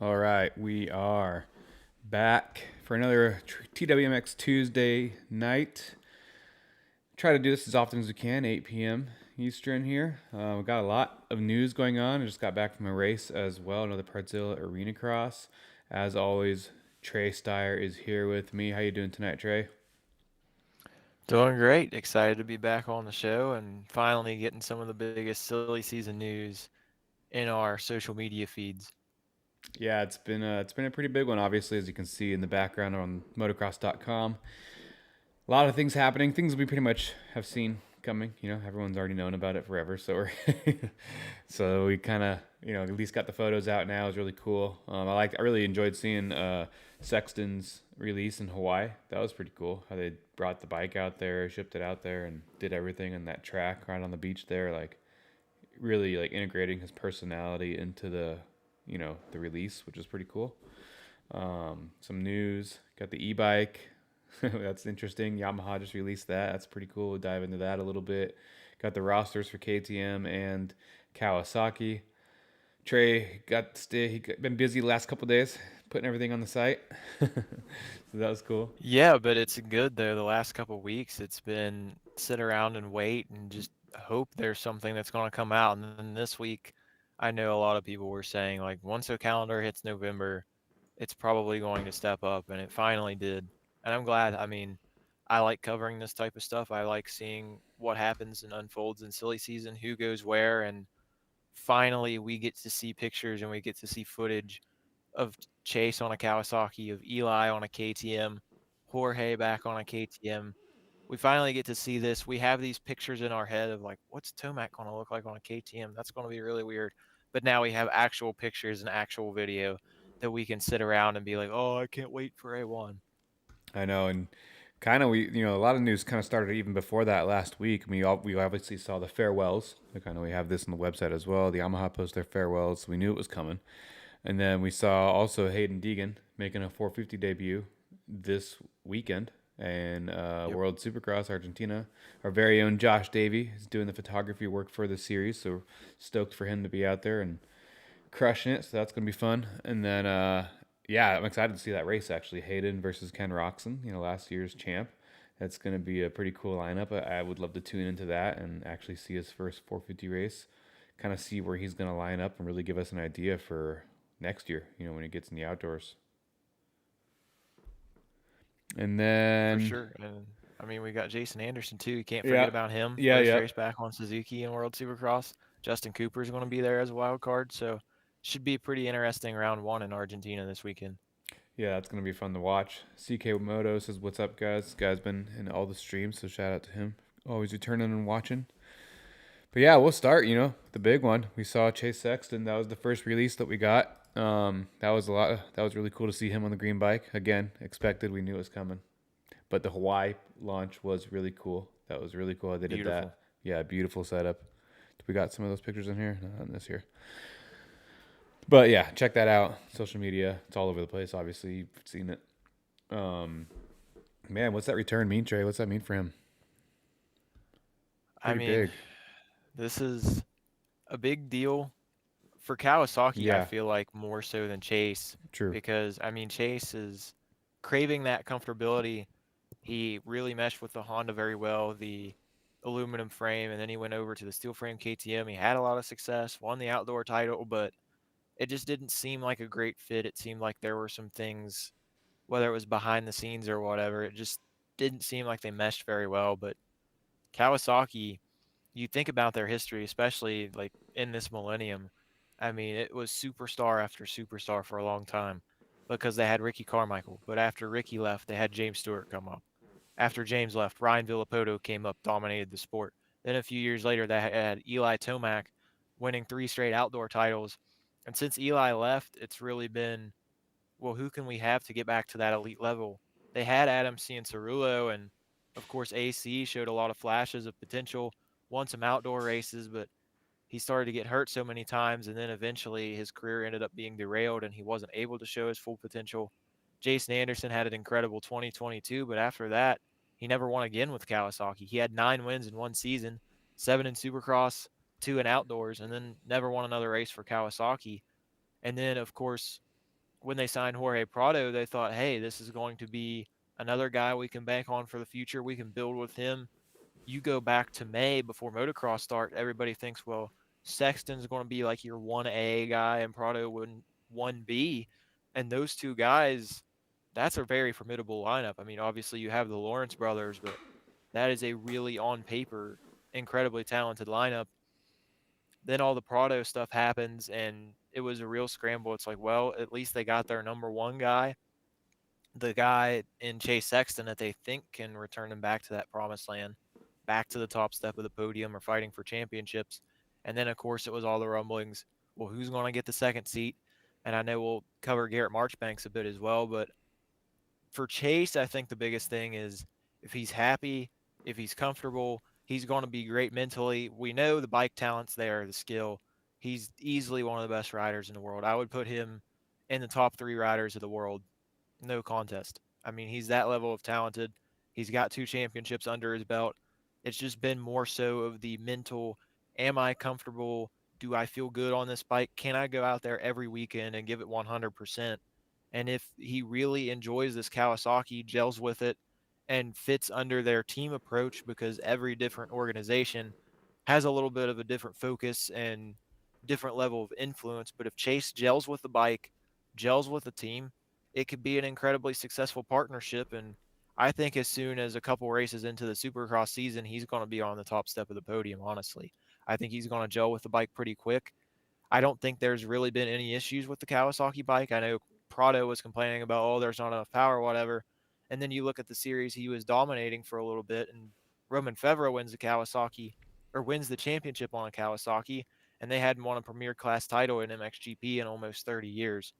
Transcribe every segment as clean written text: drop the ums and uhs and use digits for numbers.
All right, we are back for another TWMX Tuesday night. Try to do this as often as we can, 8 p.m. Eastern here. We've got a lot of news going on. I just got back from a race as well, another Partzilla Arena Cross. As always, Trey Steyer is here with me. How you doing tonight, Trey? Doing great. Excited to be back on the show and finally getting some of the biggest silly season news in our social media feeds. Yeah, it's been a pretty big one, obviously, as you can see in the background on motocross.com. A lot of things happening, things we pretty much have seen coming. Everyone's already known about it forever, so so we kind of at least got the photos out now. It's really cool. I really enjoyed seeing Sexton's release in Hawaii. That was pretty cool. How they brought the bike out there, shipped it out there, and did everything on that track right on the beach there. Like really like integrating his personality into the release, which is pretty cool. Some news. Got the e-bike. That's interesting. Yamaha just released that. That's pretty cool. We'll dive into that a little bit. Got the rosters for KTM and Kawasaki. Trey been busy the last couple days putting everything on the site. So that was cool. Yeah, but it's good though. The last couple weeks, it's been sit around and wait and just hope there's something that's going to come out. And then this week, I know a lot of people were saying like once the calendar hits November, it's probably going to step up, and it finally did. And I'm glad. I mean, I like covering this type of stuff. I like seeing what happens and unfolds in silly season, who goes where, and finally we get to see pictures and we get to see footage of Chase on a Kawasaki, of Eli on a KTM, Jorge back on a KTM. We finally get to see this. We have these pictures in our head of like, what's Tomac going to look like on a KTM? That's going to be really weird. But now we have actual pictures and actual video that we can sit around and be like, oh, I can't wait for A1. I know, and kind of a lot of news kind of started even before that last week. We obviously saw the farewells. We have this on the website as well. The Yamaha post their farewells, so we knew it was coming. And then we saw also Hayden Deegan making a 450 debut this weekend in Yep. World Supercross Argentina. Our very own Josh Davey is doing the photography work for the series, so stoked for him to be out there and crushing it. So that's gonna be fun. And then yeah, I'm excited to see that race actually. Hayden versus Ken Roxon, last year's champ. That's gonna be a pretty cool lineup. I would love to tune into that and actually see his first 450 race. Kind of see where he's gonna line up and really give us an idea for next year. When he gets in the outdoors. And For then sure. And I mean, we got Jason Anderson too. You can't forget yeah, about him. yeah, First yeah, race back on Suzuki in World Supercross. Justin Cooper is going to be there as a wild card. So should be a pretty interesting round one in Argentina this weekend. yeah. That's gonna be fun to watch. CK Moto says, "What's up, guys? This guy's been in all the streams, so shout out to him. Always returning and watching." But yeah, we'll start. The big one. We saw Chase Sexton. That was the first release that we got. That was a lot. That was really cool to see him on the green bike again. Expected. We knew it was coming. But the Hawaii launch was really cool. That was really cool how they did Beautiful. that. Yeah, beautiful setup. We got some of those pictures in here, not in this here. But yeah, check that out. Social media, it's all over the place. Obviously, you've seen it. Um, man, what's that return mean, Trey? What's that mean for him? I Pretty mean, big. this is a big deal for Kawasaki, I Yeah, feel like more so than Chase, true. because I mean, Chase is craving that comfortability. He really meshed with the Honda very well, the aluminum frame, and then he went over to the steel frame KTM. He had a lot of success, won the outdoor title, but it just didn't seem like a great fit. It seemed like there were some things, whether it was behind the scenes or whatever, it just didn't seem like they meshed very well. But Kawasaki, you think about their history, especially like in this millennium. I mean, it was superstar after superstar for a long time because they had Ricky Carmichael. But after Ricky left, they had James Stewart come up. After James left, Ryan Villapoto came up, dominated the sport. Then a few years later, they had Eli Tomac winning 3 straight outdoor titles. And since Eli left, it's really been, well, who can we have to get back to that elite level? They had Adam Cianciarulo, and of course, AC showed a lot of flashes of potential, won some outdoor races, but he started to get hurt so many times, and then eventually his career ended up being derailed, and he wasn't able to show his full potential. Jason Anderson had an incredible 2022, but after that, he never won again with Kawasaki. He had 9 wins in one season, 7 in Supercross, 2 in outdoors, and then never won another race for Kawasaki. And then, of course, when they signed Jorge Prado, they thought, hey, this is going to be another guy we can bank on for the future. We can build with him. You go back to May before motocross start, everybody thinks, well, Sexton's going to be like your 1A guy and Prado 1B. And those two guys, that's a very formidable lineup. I mean, obviously you have the Lawrence brothers, but that is a really on paper incredibly talented lineup. Then all the Prado stuff happens and it was a real scramble. It's like, well, at least they got their number one guy, the guy in Chase Sexton that they think can return them back to that promised land, back to the top step of the podium or fighting for championships. And then, of course, it was all the rumblings. Well, who's going to get the second seat? And I know we'll cover Garrett Marchbanks a bit as well, but for Chase, I think the biggest thing is if he's happy, if he's comfortable, he's going to be great mentally. We know the bike talent's there, the skill. He's easily one of the best riders in the world. I would put him in the top 3 riders of the world, no contest. I mean, he's that level of talented. He's got 2 championships under his belt. It's just been more so of the mental, am I comfortable? Do I feel good on this bike? Can I go out there every weekend and give it 100%? And if he really enjoys this Kawasaki, gels with it, and fits under their team approach, because every different organization has a little bit of a different focus and different level of influence. But if Chase gels with the bike, gels with the team, it could be an incredibly successful partnership. And I think as soon as a couple races into the Supercross season, he's going to be on the top step of the podium, honestly. I think he's going to gel with the bike pretty quick. I don't think there's really been any issues with the Kawasaki bike. I know Prado was complaining about, oh, there's not enough power, whatever. And then you look at the series, he was dominating for a little bit, and Roman Fevra wins the Kawasaki or wins the championship on a Kawasaki, and they hadn't won a premier class title in MXGP in almost 30 years.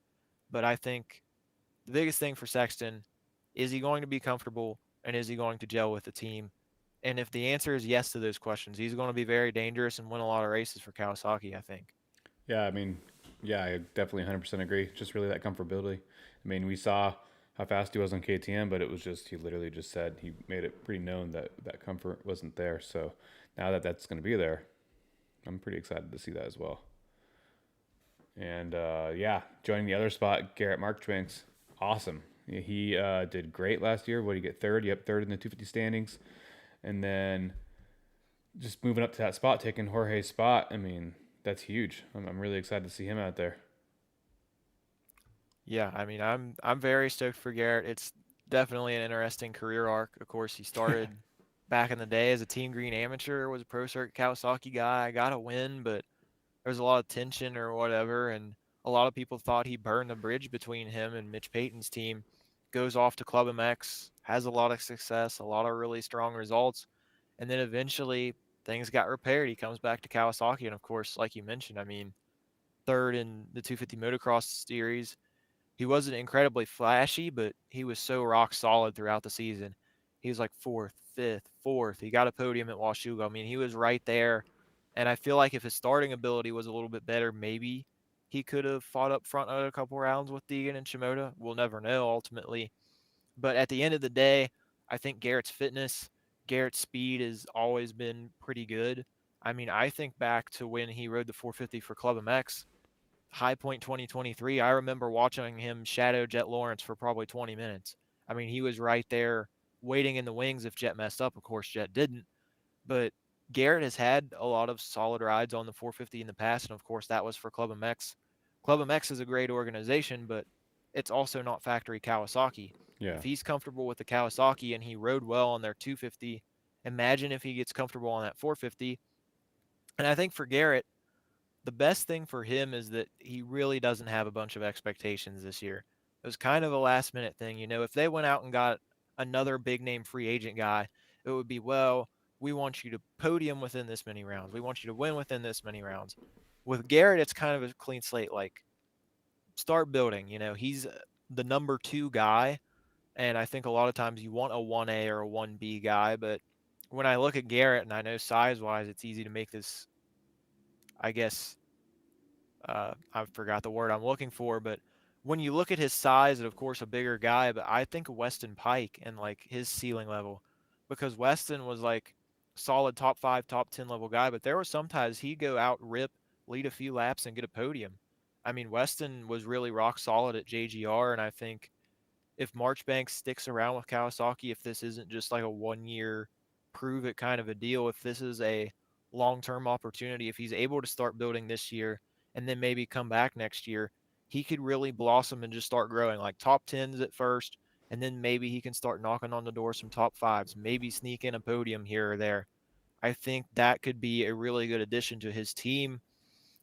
But I think the biggest thing for Sexton is he going to be comfortable and is he going to gel with the team? And if the answer is yes to those questions, he's going to be very dangerous and win a lot of races for Kawasaki, I think. Yeah, I mean, yeah, I definitely 100% agree. Just really that comfortability. I mean, we saw how fast he was on KTM, but it was just, he literally just said, he made it pretty known that that comfort wasn't there. So now that that's going to be there, I'm pretty excited to see that as well. And yeah, joining the other spot, Garrett Marchbanks, awesome. He did great last year. What did he get? Third? Yep, third in the 250 standings. And then just moving up to that spot, taking Jorge's spot. I mean, that's huge. I'm really excited to see him out there. Yeah, I mean, I'm very stoked for Garrett. It's definitely an interesting career arc. Of course, he started back in the day as a Team Green amateur, was a pro circuit Kawasaki guy, got a win, but there was a lot of tension or whatever, and a lot of people thought he burned the bridge between him and Mitch Payton's team. Goes off to Club MX, has a lot of success, a lot of really strong results, and then eventually things got repaired. He comes back to Kawasaki, and of course, like you mentioned, I mean, third in the 250 motocross series. He wasn't incredibly flashy, but he was so rock solid throughout the season. He was like fourth, fifth, fourth. He got a podium at Washougal. I mean, he was right there. And I feel like if his starting ability was a little bit better, maybe he could have fought up front a couple rounds with Deegan and Shimoda. We'll never know ultimately. But at the end of the day, I think Garrett's fitness, Garrett's speed has always been pretty good. I mean, I think back to when he rode the 450 for Club MX, High Point 2023. I remember watching him shadow Jet Lawrence for probably 20 minutes. I mean, he was right there waiting in the wings if Jet messed up. Of course, Jet didn't. But Garrett has had a lot of solid rides on the 450 in the past, and of course, that was for Club MX. Club MX is a great organization, but it's also not factory Kawasaki. Yeah. If he's comfortable with the Kawasaki and he rode well on their 250, imagine if he gets comfortable on that 450. And I think for Garrett, the best thing for him is that he really doesn't have a bunch of expectations this year. It was kind of a last minute thing. You know, if they went out and got another big name free agent guy, it would be, well, we want you to podium within this many rounds. We want you to win within this many rounds. With Garrett, it's kind of a clean slate. Like, start building. You know, he's the number 2 guy. And I think a lot of times you want a 1A or a 1B guy. But when I look at Garrett, and I know size wise, it's easy to make this, I guess, I forgot the word I'm looking for, but when you look at his size, and of course a bigger guy, but I think Weston Pike and like his ceiling level, because Weston was like solid top 5, top 10 level guy, but there were sometimes he'd go out, rip, lead a few laps, and get a podium. I mean, Weston was really rock solid at JGR, and I think if Marchbanks sticks around with Kawasaki, if this isn't just like a 1 year prove it kind of a deal, if this is a long term opportunity, if he's able to start building this year and then maybe come back next year, he could really blossom and just start growing like top tens at first. And then maybe he can start knocking on the door some top fives, maybe sneak in a podium here or there. I think that could be a really good addition to his team.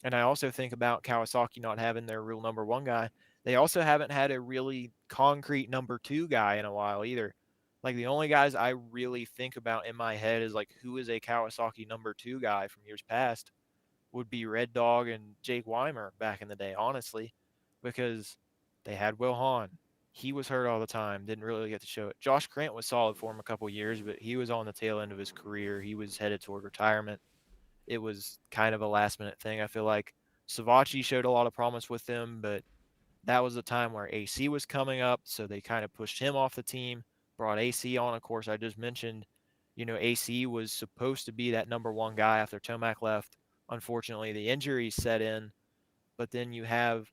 And I also think about Kawasaki not having their real number one guy. They also haven't had a really concrete number two guy in a while either. Like the only guys I really think about in my head is like who is a Kawasaki number two guy from years past would be Red Dog and Jake Weimer back in the day, honestly, because they had Will Hahn. He was hurt all the time, didn't really get to show it. Josh Grant was solid for him a couple years, but he was on the tail end of his career. He was headed toward retirement. It was kind of a last minute thing. I feel like Savachi showed a lot of promise with them, but that was the time where AC was coming up, so they kind of pushed him off the team, brought AC on. Of course, I just mentioned, AC was supposed to be that number one guy after Tomac left. Unfortunately, the injuries set in, but then you have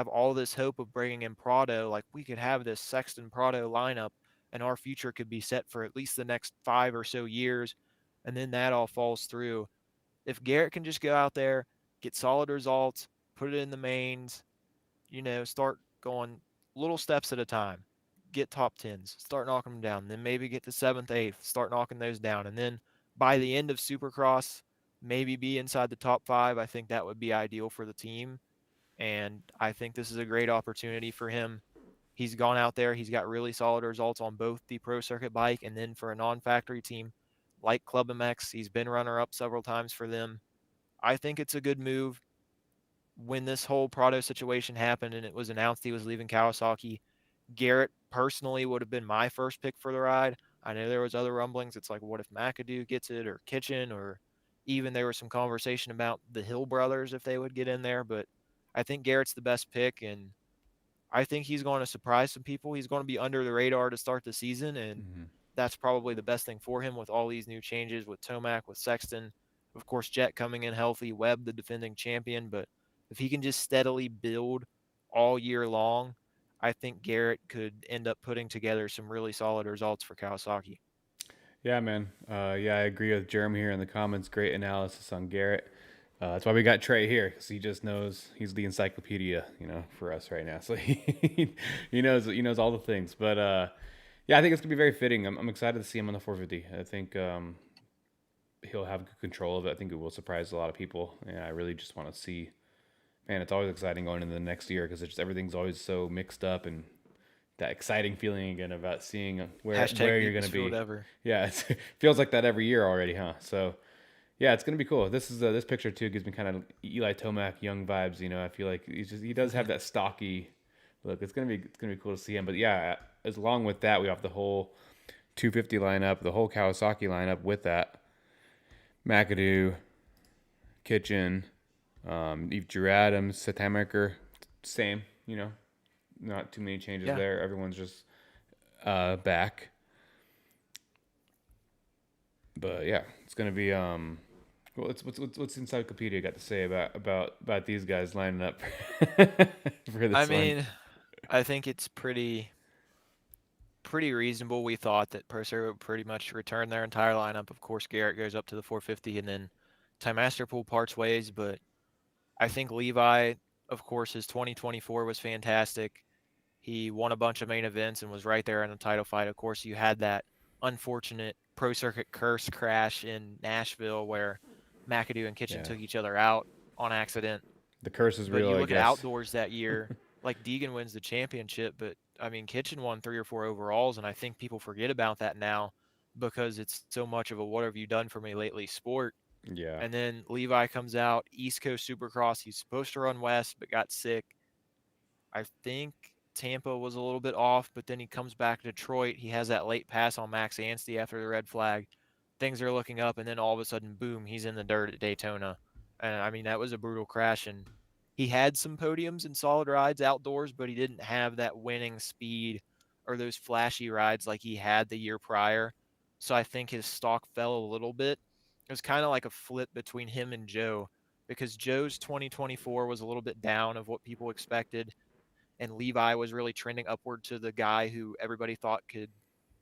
all this hope of bringing in Prado. Like we could have this Sexton Prado lineup, and our future could be set for at least the next 5 or so years, and then that all falls through. If Garrett can just go out there, get solid results, put it in the mains, start going little steps at a time, get top tens, start knocking them down, then maybe get to seventh, eighth, start knocking those down. And then by the end of Supercross, maybe be inside the top five. I think that would be ideal for the team. And I think this is a great opportunity for him. He's gone out there, he's got really solid results on both the pro circuit bike and then for a non factory team like Club MX. He's been runner up several times for them. I think it's a good move. When this whole Prado situation happened and it was announced he was leaving Kawasaki, Garrett personally would have been my first pick for the ride. I know there was other rumblings. It's like, what if McAdoo gets it or Kitchen, or even there was some conversation about the Hill brothers if they would get in there. But I think Garrett's the best pick, and I think he's going to surprise some people. He's going to be under the radar to start the season, and Hmm. that's probably the best thing for him with all these new changes with Tomac, with Sexton, of course, Jet coming in healthy, Webb the defending champion. But if he can just steadily build all year long, I think Garrett could end up putting together some really solid results for Kawasaki. Yeah, man. Yeah, I agree with Jeremy here in the comments. Great analysis on Garrett. That's why we got Trey here, because he just knows he's the encyclopedia, for us right now. So he knows all the things. But yeah, I think it's gonna be very fitting. I'm excited to see him on the 450. I think he'll have good control of it. I think it will surprise a lot of people. And I really just want to see. Man, it's always exciting going into the next year because everything's always so mixed up, and that exciting feeling again about seeing Hashtag where you're going to mutants for be. whatever. Yeah, it feels like that every year already, huh? So yeah, it's gonna be cool. This picture too gives me kind of Eli Tomac young vibes. I feel like he does have that stocky look. It's gonna be cool to see him. But yeah, as along with that, we have the whole 250 lineup, the whole Kawasaki lineup with that McAdoo, Kitchen, Drew Adams, Satamaker, same. Not too many changes Yeah. there. Everyone's just back. But yeah, it's gonna be what's Encyclopedia got to say about these guys lining up for I this one? mean, I think it's pretty reasonable. We thought that Purser would pretty much return their entire lineup. Of course, Garrett goes up to the 450, and then Ty Masterpool parts ways. But I think Levi, of course, his 2024 was fantastic. He won a bunch of main events and was right there in the title fight. Of course, you had that unfortunate pro circuit curse crash in Nashville where McAdoo and Kitchen Yeah, took each other out on accident. the curse is But real, you I look at guess. outdoors that year, like Deegan wins the championship, but I mean Kitchen won 3 or 4 overalls, and I think people forget about that now because it's so much of a "what have you done for me lately" sport. Yeah, And then Levi comes out East Coast Supercross. He's supposed to run West, but got sick. I think Tampa was a little bit off, but then he comes back to Detroit. He has that late pass on Max Anstey after the red flag. Things are looking up, and then all of a sudden, boom, he's in the dirt at Daytona. And I mean, that was a brutal crash. And he had some podiums and solid rides outdoors, but he didn't have that winning speed or those flashy rides like he had the year prior. So I think his stock fell a little bit. It was kind of like a flip between him and Joe. because Joe's 2024 was a little bit down of what people expected, and Levi was really trending upward to the guy who everybody thought could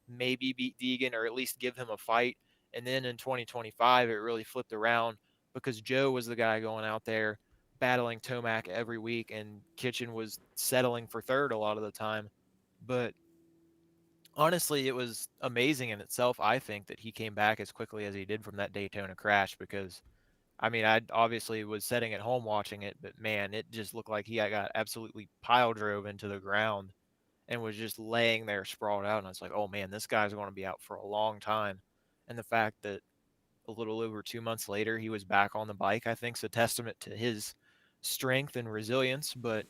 maybe beat Deegan or at least give him a fight. And then in 2025, it really flipped around because Joe was the guy going out there battling Tomac every week, and Kitchen was settling for third a lot of the time. But honestly, it was amazing in itself, I think, that he came back as quickly as he did from that Daytona crash because, I mean, I obviously was sitting at home watching it, but man, it just looked like he got absolutely pile drove into the ground and was just laying there sprawled out. And I was like, oh man, this guy's going to be out for a long time. And the fact that a little over 2 months later he was back on the bike, I think, is a testament to his strength and resilience. But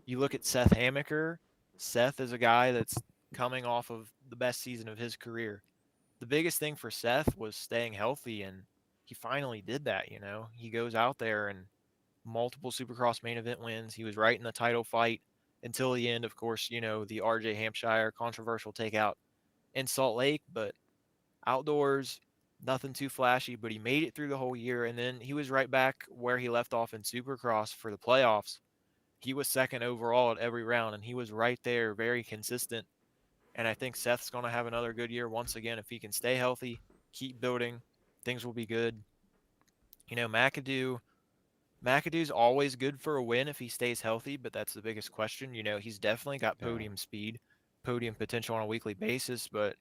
you look at Seth Hamaker, Seth is a guy that's coming off of the best season of his career. The biggest thing for Seth was staying healthy, and he finally did that. He goes out there and multiple Supercross main event wins. He was right in the title fight until the end. Of course, the RJ Hampshire controversial takeout in Salt Lake, but outdoors, nothing too flashy, but he made it through the whole year. And then he was right back where he left off in Supercross for the playoffs. He was second overall at every round, and he was right there, very consistent. And I think Seth's going to have another good year once again if he can stay healthy, keep building. Things will be good. McAdoo's always good for a win if he stays healthy, but that's the biggest question. He's definitely got Yeah. podium speed, podium potential on a weekly basis, but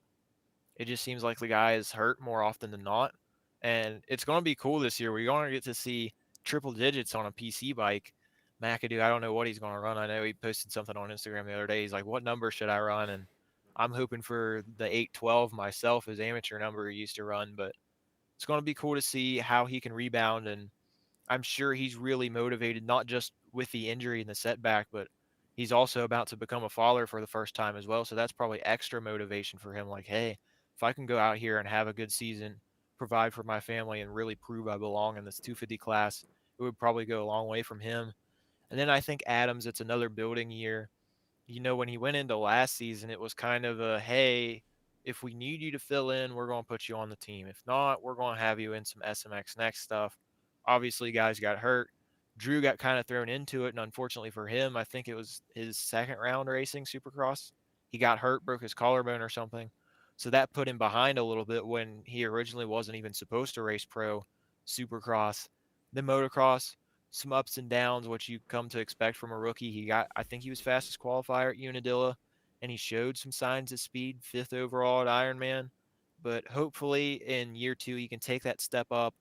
it just seems like the guy is hurt more often than not. And it's going to be cool this year. We're going to get to see triple digits on a PC bike. McAdoo, I don't know what he's going to run. I know he posted something on Instagram the other day. He's like, what number should I run? And I'm hoping for the 812 myself, his amateur number he used to run, but it's going to be cool to see how he can rebound. And I'm sure he's really motivated, not just with the injury and the setback, but he's also about to become a father for the first time as well. So that's probably extra motivation for him. Like, hey, if I can go out here and have a good season, provide for my family, and really prove I belong in this 250 class, it would probably go a long way from him. And then I think Adams, it's another building year. When he went into last season, it was kind of a, hey, if we need you to fill in, we're going to put you on the team. If not, we're going to have you in some SMX next stuff. Obviously, guys got hurt. Drew got kind of thrown into it, and unfortunately for him, I think it was his second round racing Supercross. He got hurt, broke his collarbone or something. So that put him behind a little bit when he originally wasn't even supposed to race pro Supercross. Then motocross, some ups and downs, what you come to expect from a rookie. I think he was fastest qualifier at Unadilla, and he showed some signs of speed, fifth overall at Ironman. But hopefully in year two, he can take that step up,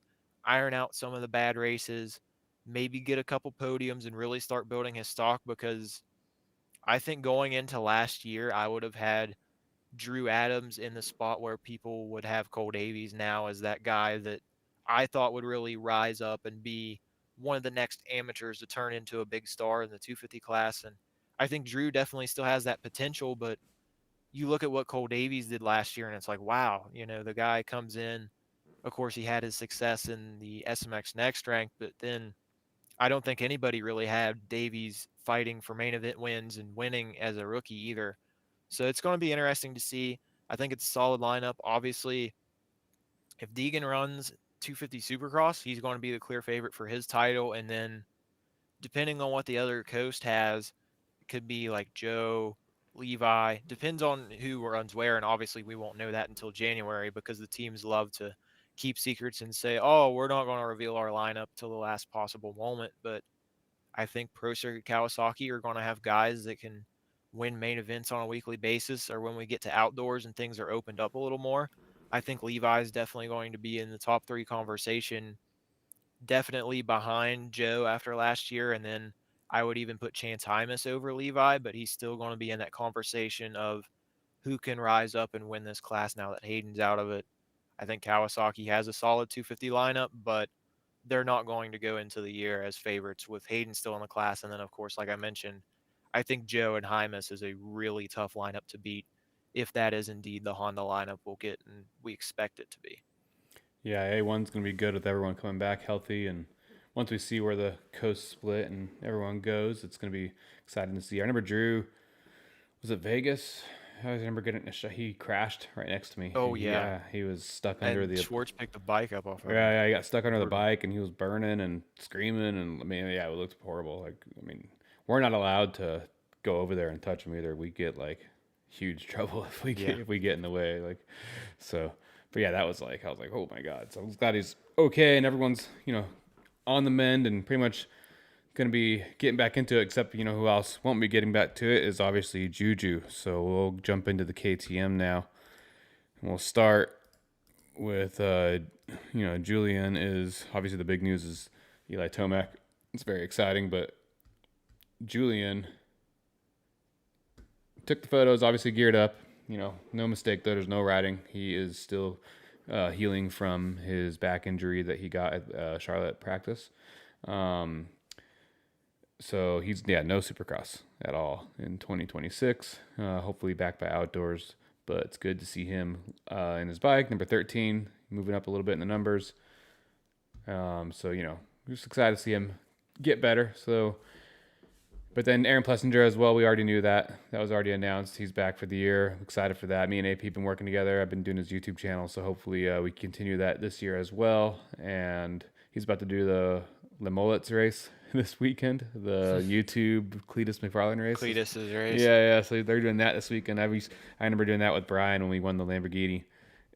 iron out some of the bad races, maybe get a couple podiums and really start building his stock because I think going into last year, I would have had Drew Adams in the spot where people would have Cole Davies now as that guy that I thought would really rise up and be one of the next amateurs to turn into a big star in the 250 class. And I think Drew definitely still has that potential, but you look at what Cole Davies did last year and it's like, wow, the guy comes in. Of course, he had his success in the SMX Next rank, but then I don't think anybody really had Davies fighting for main event wins and winning as a rookie either. So it's going to be interesting to see. I think it's a solid lineup. Obviously, if Deegan runs 250 Supercross, he's going to be the clear favorite for his title. And then depending on what the other coast has, it could be like Joe, Levi. Depends on who runs where. And obviously, we won't know that until January because the teams love to keep secrets and say, oh, we're not going to reveal our lineup till the last possible moment. But I think Pro Circuit Kawasaki are going to have guys that can win main events on a weekly basis, or when we get to outdoors and things are opened up a little more. I think Levi is definitely going to be in the top three conversation, definitely behind Joe after last year. And then I would even put Chance Hymas over Levi, but he's still going to be in that conversation of who can rise up and win this class now that Hayden's out of it. I think Kawasaki has a solid 250 lineup, but they're not going to go into the year as favorites with Hayden still in the class. And then, of course, like I mentioned, I think Joe and Hymas is a really tough lineup to beat if that is indeed the Honda lineup we'll get and we expect it to be. Yeah, A1's going to be good with everyone coming back healthy. And once we see where the coast split and everyone goes, it's going to be exciting to see. I remember Drew was at Vegas I remember getting a shot. He crashed right next to me. Oh yeah, Yeah, he was stuck under and the. Schwartz picked the bike up off of Yeah, him. yeah, he got stuck under the Brutal. bike and he was burning and screaming and I mean, yeah, it looked horrible. Like, I mean, we're not allowed to go over there and touch him either. We get like huge trouble Yeah. if we get in the way. Like, so, but yeah, that was like I was like, oh my god. So I'm glad he's okay and everyone's on the mend and pretty much gonna be getting back into it. Except who else won't be getting back to it is obviously Juju. So we'll jump into the KTM now and we'll start with Julian is obviously the big news is Eli Tomac. It's very exciting, but Julian took the photos, obviously geared up. No mistake though. There's no riding. He is still healing from his back injury that he got at Charlotte practice. Um, so he's no Supercross at all in 2026. Hopefully back by outdoors, but it's good to see him in his bike number 13, moving up a little bit in the numbers. So just excited to see him get better. So, but then Aaron Plessinger as well. We already knew that was already announced. He's back for the year. Excited for that. Me and AP have been working together. I've been doing his YouTube channel, so hopefully we continue that this year as well. And he's about to do the Le Mollets race this weekend, the YouTube Cletus McFarlane race. Cletus's race. Yeah. So they're doing that this weekend. I remember doing that with Brian when we won the Lamborghini.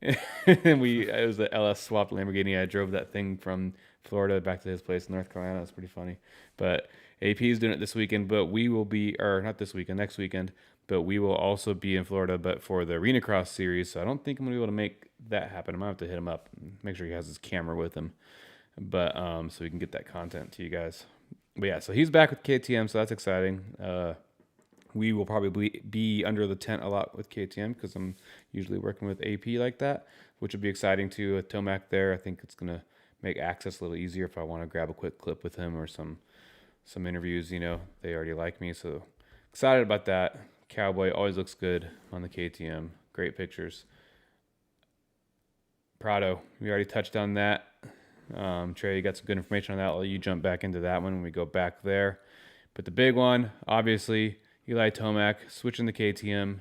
And it was the LS swapped Lamborghini. I drove that thing from Florida back to his place in North Carolina. It's pretty funny. But AP is doing it this weekend, but we will be, or not this weekend, next weekend, but we will also be in Florida, but for the Arena Cross series. So I don't think I'm gonna be able to make that happen. I might have to hit him up, and make sure he has his camera with him, but so we can get that content to you guys. But yeah, so he's back with KTM, so that's exciting. We will probably be under the tent a lot with KTM because I'm usually working with AP like that, which would be exciting too. With Tomac there, I think it's gonna make access a little easier if I want to grab a quick clip with him or some interviews. They already like me, so excited about that. Cowboy always looks good on the KTM. Great pictures. Prado, we already touched on that. Trey, you got some good information on that. I'll let you jump back into that one when we go back there. But the big one, obviously, Eli Tomac switching the KTM.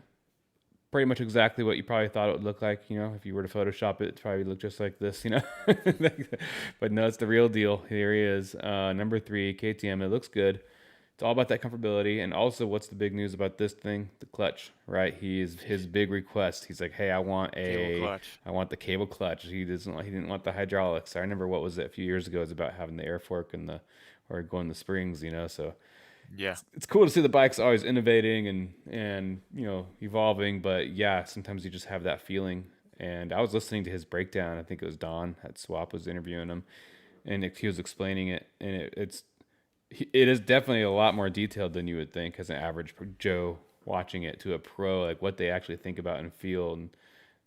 Pretty much exactly what you probably thought it would look like. If you were to Photoshop it, it'd probably look just like this. But no, it's the real deal. Here he is, number 3 KTM. It looks good. It's all about that comfortability, and also what's the big news about this thing? The clutch, right? His big request. He's like, hey, I want the cable clutch. He didn't want the hydraulics. I remember what was it a few years ago? It was about having the air fork or going the springs. So Yeah. it's cool to see the bikes always innovating and evolving, but yeah, sometimes you just have that feeling. And I was listening to his breakdown. I think it was Don at Swap was interviewing him, and he was explaining it, and it is definitely a lot more detailed than you would think as an average Joe watching it to a pro, like what they actually think about and feel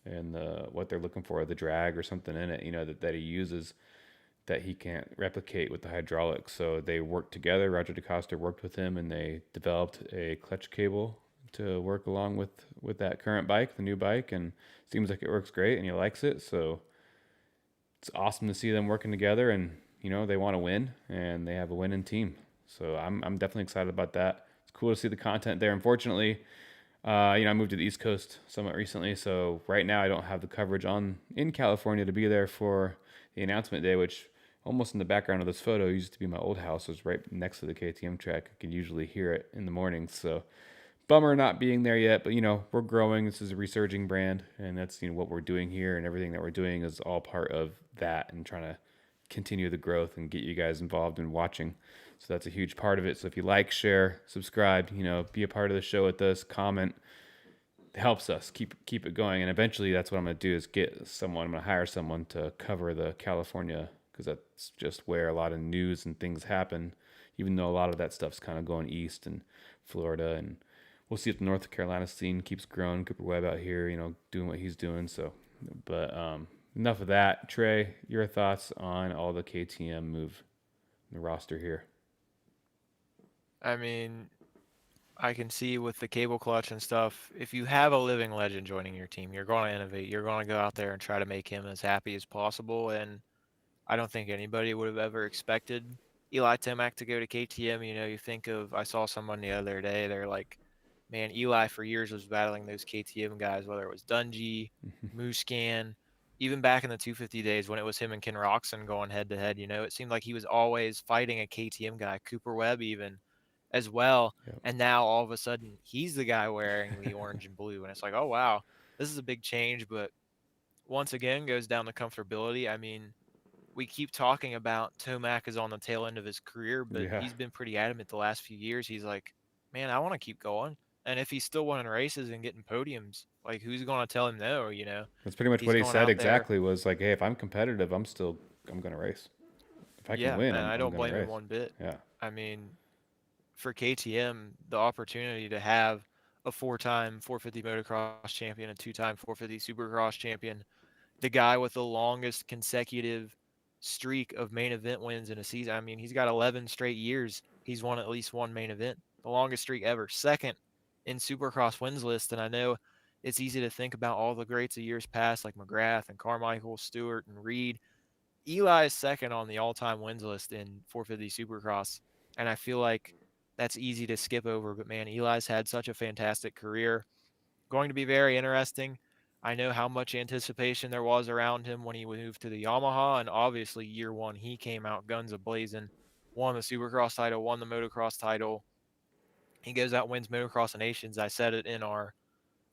and what they're looking for, the drag or something in it, that he uses that he can't replicate with the hydraulics. So they worked together. Roger DeCoster worked with him, and they developed a clutch cable to work along with that current bike, the new bike, and it seems like it works great, and he likes it. So it's awesome to see them working together, and they want to win, and they have a winning team. So I'm definitely excited about that. It's cool to see the content there. Unfortunately, I moved to the East Coast somewhat recently, so right now I don't have the coverage in California to be there for the announcement day, which almost in the background of this photo used to be my old house. It was right next to the KTM track. I could usually hear it in the mornings. So bummer not being there yet, but we're growing. This is a resurging brand, and that's what we're doing here, and everything that we're doing is all part of that and trying to continue the growth and get you guys involved in watching. So that's a huge part of it. So if you like, share, subscribe, be a part of the show with us, comment. It helps us keep it going. And eventually that's what I'm going to do is I'm going to hire someone to cover the California, because that's just where a lot of news and things happen, even though a lot of that stuff's kind of going east and Florida. And we'll see if the North Carolina scene keeps growing. Cooper Webb out here, doing what he's doing. So, but enough of that. Trey, your thoughts on all the KTM move in the roster here? I mean, I can see with the cable clutch and stuff, if you have a living legend joining your team, you're going to innovate. You're going to go out there and try to make him as happy as possible. And I don't think anybody would have ever expected Eli Tomac to go to KTM. You think of, I saw someone the other day, they're like, man, Eli for years was battling those KTM guys, whether it was Dungey, Muscan, even back in the 250 days when it was him and Ken Roxon going head to head. It seemed like he was always fighting a KTM guy, Cooper Webb even as well. Yep. And now all of a sudden he's the guy wearing the orange and blue, and it's like, oh wow, this is a big change. But once again, goes down to comfortability. I mean, we keep talking about Tomac is on the tail end of his career, but Yeah. he's been pretty adamant the last few years. He's like, man, I want to keep going. And if he's still winning races and getting podiums, like who's going to tell him no? That's pretty much He's what he going said out there. exactly was like, hey, if I'm competitive, I'm going to race. If I can Yeah, win, and I I'm don't going to blame him race. one bit. Yeah. I mean, for KTM, the opportunity to have a four-time 450 motocross champion, a two-time 450 supercross champion, the guy with the longest consecutive streak of main event wins in a season. I mean, he's got 11 straight years. He's won at least one main event, the longest streak ever. Second in Supercross wins list. And I know it's easy to think about all the greats of years past, like McGrath and Carmichael, Stewart, and Reed. Eli is second on the all-time wins list in 450 Supercross, and I feel like that's easy to skip over. But man, Eli's had such a fantastic career. Going to be very interesting. I know how much anticipation there was around him when he moved to the Yamaha, and obviously year one he came out guns a blazing, won the Supercross title, won the motocross title. He goes out, wins Motocross of Nations. I said it in our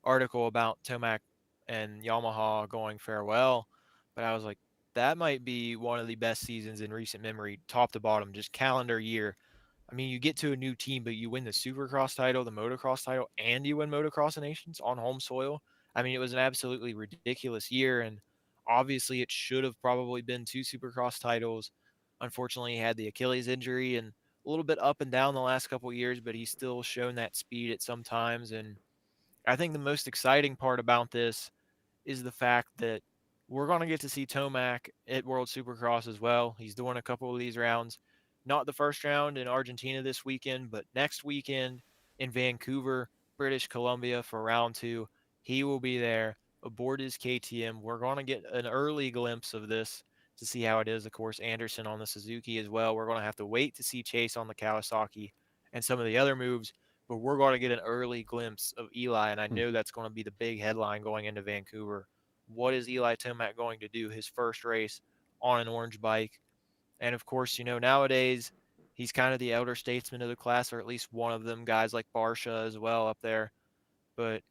article about Tomac and Yamaha going farewell, but I was like, that might be one of the best seasons in recent memory, top to bottom, just calendar year. I mean, you get to a new team, but you win the Supercross title, the Motocross title, and you win Motocross of Nations on home soil. I mean, it was an absolutely ridiculous year, and obviously it should have probably been two Supercross titles. Unfortunately, he had the Achilles injury and a little bit up and down the last couple of years, but he's still shown that speed at some times. And I think the most exciting part about this is the fact that we're going to get to see Tomac at World Supercross as well. He's doing a couple of these rounds, not the first round in Argentina this weekend, but next weekend in Vancouver, British Columbia for round two. He will be there aboard his KTM. We're going to get an early glimpse of this to see how it is. Of course, Anderson on the Suzuki as well. We're going to have to wait to see Chase on the Kawasaki and some of the other moves, but we're going to get an early glimpse of Eli, and I Hmm. know that's going to be the big headline going into Vancouver. What is Eli Tomac going to do his first race on an orange bike? And of course, nowadays he's kind of the elder statesman of the class, or at least one of them. Guys like Barsha as well up there. But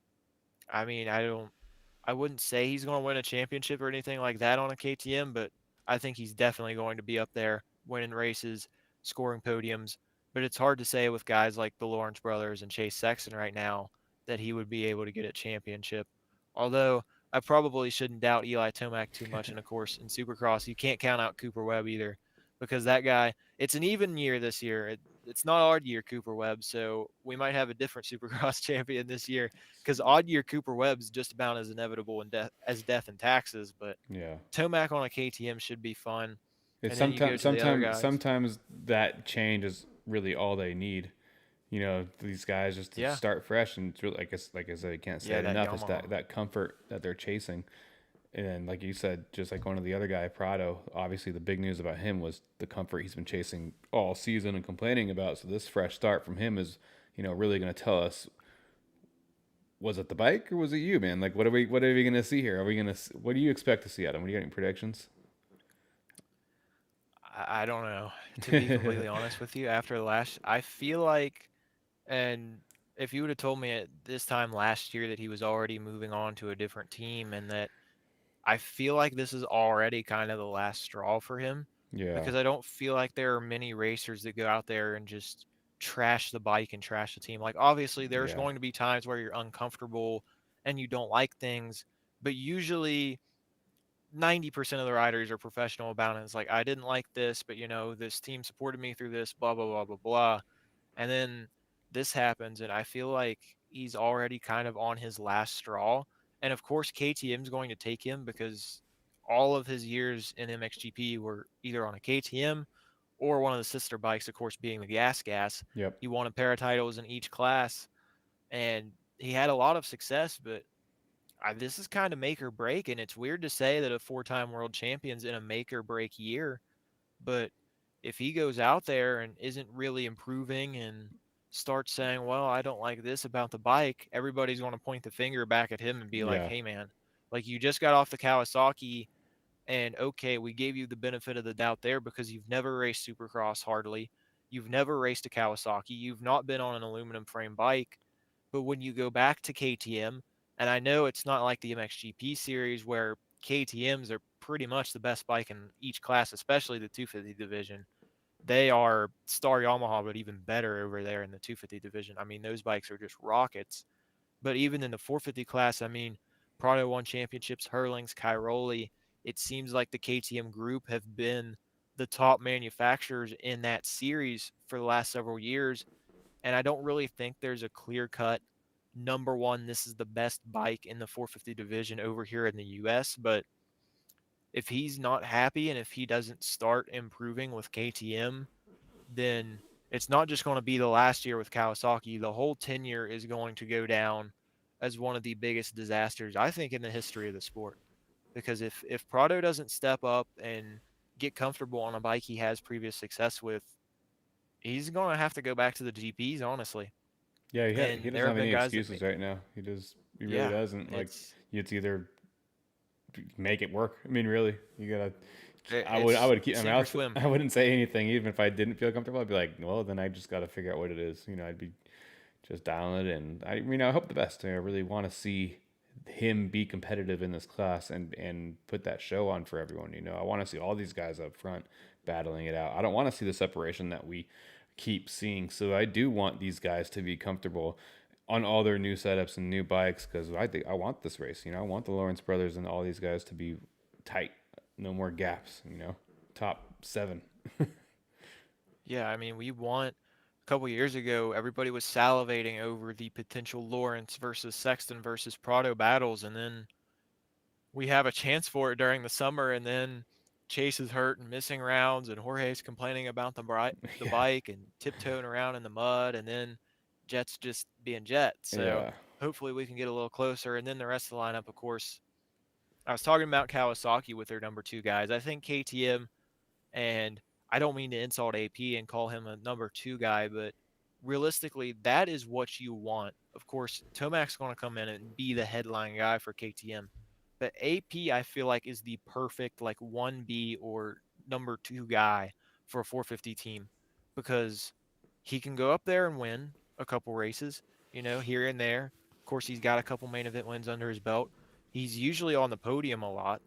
I mean, I wouldn't say he's going to win a championship or anything like that on a KTM, but I think he's definitely going to be up there winning races, scoring podiums. But it's hard to say with guys like the Lawrence brothers and Chase Sexton right now that he would be able to get a championship. Although I probably shouldn't doubt Eli Tomac too much. And of course, in Supercross, you can't count out Cooper Webb either, because that guy, it's an even year this year. It's not odd year Cooper Webb, so we might have a different Supercross champion this year, because odd year Cooper Webb's just about as inevitable in as death and taxes. But Yeah. Tomac on a KTM should be fun. It's And then you go to the other guys. sometimes that change is really all they need. These guys just to Yeah. start fresh, and it's really, like I said, I can't say Yeah, it that enough. It's Yamaha. that comfort that they're chasing. And like you said, just like one of the other guy, Prado, obviously the big news about him was the comfort he's been chasing all season and complaining about. So this fresh start from him is, really going to tell us, was it the bike or was it you, man? Like, what are we going to see here? What do you expect to see out of him? What do you got any predictions? I don't know, to be completely honest with you. After the last, I feel like, and if you would have told me at this time last year that he was already moving on to a different team, and that I feel like this is already kind of the last straw for him, Yeah, because I don't feel like there are many racers that go out there and just trash the bike and trash the team. Like, obviously, there's yeah, going to be times where you're uncomfortable and you don't like things, but usually 90% of the riders are professional about it. It's like, I didn't like this, but this team supported me through this, blah, blah, blah, blah, blah. And then this happens, and I feel like he's already kind of on his last straw. And of course, KTM's going to take him, because all of his years in MXGP were either on a KTM or one of the sister bikes, of course, being the Gas Gas. yep. He won a pair of titles in each class, and he had a lot of success, but this is kind of make or break. And it's weird to say that a four-time world champion's in a make or break year, but if he goes out there and isn't really improving and starts saying, well, I don't like this about the bike, everybody's going to point the finger back at him and be like, Yeah. hey, man, like you just got off the Kawasaki. And okay, we gave you the benefit of the doubt there because you've never raced Supercross hardly. You've never raced a Kawasaki. You've not been on an aluminum frame bike. But when you go back to KTM, and I know it's not like the MXGP series where KTMs are pretty much the best bike in each class, especially the 250 division. They are Star Yamaha, but even better over there in the 250 division. I mean, those bikes are just rockets. But even in the 450 class, I mean, Prado won championships, Hurlings, Cairoli. It seems like the KTM group have been the top manufacturers in that series for the last several years. And I don't really think there's a clear cut number one, this is the best bike in the 450 division over here in the US. But if he's not happy and if he doesn't start improving with KTM, then it's not just going to be the last year with Kawasaki. The whole tenure is going to go down as one of the biggest disasters, I think, in the history of the sport. Because if Prado doesn't step up and get comfortable on a bike he has previous success with, he's going to have to go back to the GPs, honestly. Yeah, he And doesn't there have have been any guys that, excuses right now. He really yeah, doesn't. Like, it's it's either make it work. I mean, really, you gotta. I it's would keep. I mean, sink or swim. I wouldn't say anything even if I didn't feel comfortable. I'd be like, well, then I just gotta figure out what it is. I'd be just dialing it in. I hope the best. I really want to see him be competitive in this class and put that show on for everyone. I want to see all these guys up front battling it out. I don't want to see the separation that we keep seeing. So I do want these guys to be comfortable on all their new setups and new bikes because I want this race. I want the Lawrence brothers and all these guys to be tight. No more gaps. Top 7. Yeah, I mean, we want a couple years ago, everybody was salivating over the potential Lawrence versus Sexton versus Prado battles, and then we have a chance for it during the summer, and then Chase is hurt and missing rounds, and Jorge's complaining about the Yeah. bike and tiptoeing around in the mud, and then Jet's just being Jet. So Yeah. hopefully we can get a little closer, and then the rest of the lineup, of course. I was talking about Kawasaki with their number 2 guys. I think KTM, and I don't mean to insult AP and call him a number 2 guy, but realistically, that is what you want. Of course, Tomac's going to come in and be the headline guy for KTM. But AP, I feel like, is the perfect like 1B or number 2 guy for a 450 team because he can go up there and win a couple races, here and there. Of course, he's got a couple main event wins under his belt. He's usually on the podium a lot.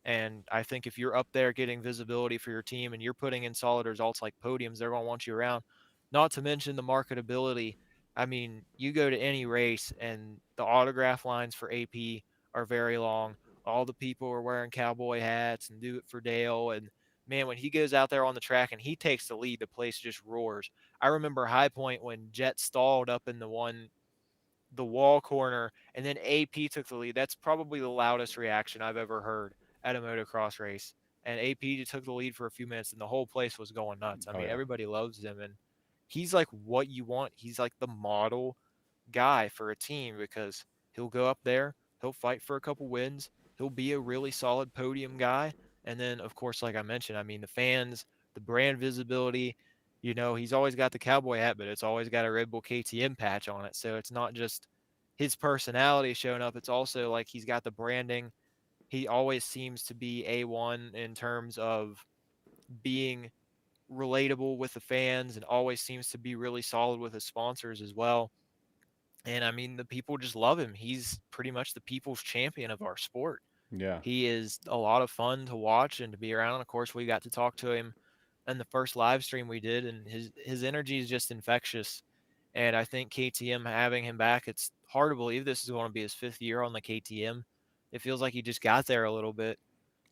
And I think if you're up there getting visibility for your team and you're putting in solid results like podiums, they're going to want you around. Not to mention the marketability. I mean, you go to any race and the autograph lines for AP are very long. All the people are wearing cowboy hats and do it for Dale. And man, when he goes out there on the track and he takes the lead, the place just roars. I remember High Point when Jet stalled up in the wall corner, and then AP took the lead. That's probably the loudest reaction I've ever heard at a motocross race. And AP just took the lead for a few minutes, and the whole place was going nuts. I Oh mean, yeah. everybody loves him, and he's like what you want. He's like the model guy for a team because he'll go up there, he'll fight for a couple wins, he'll be a really solid podium guy, and then of course, like I mentioned, I mean the fans, the brand visibility. He's always got the cowboy hat, but it's always got a Red Bull KTM patch on it. So it's not just his personality showing up. It's also like he's got the branding. He always seems to be A1 in terms of being relatable with the fans and always seems to be really solid with his sponsors as well. And I mean, the people just love him. He's pretty much the people's champion of our sport. Yeah. He is a lot of fun to watch and to be around. Of course, we got to talk to him in the first live stream we did, and his energy is just infectious. And I think KTM having him back, it's hard to believe this is going to be his 5th year on the KTM. It feels like he just got there a little bit,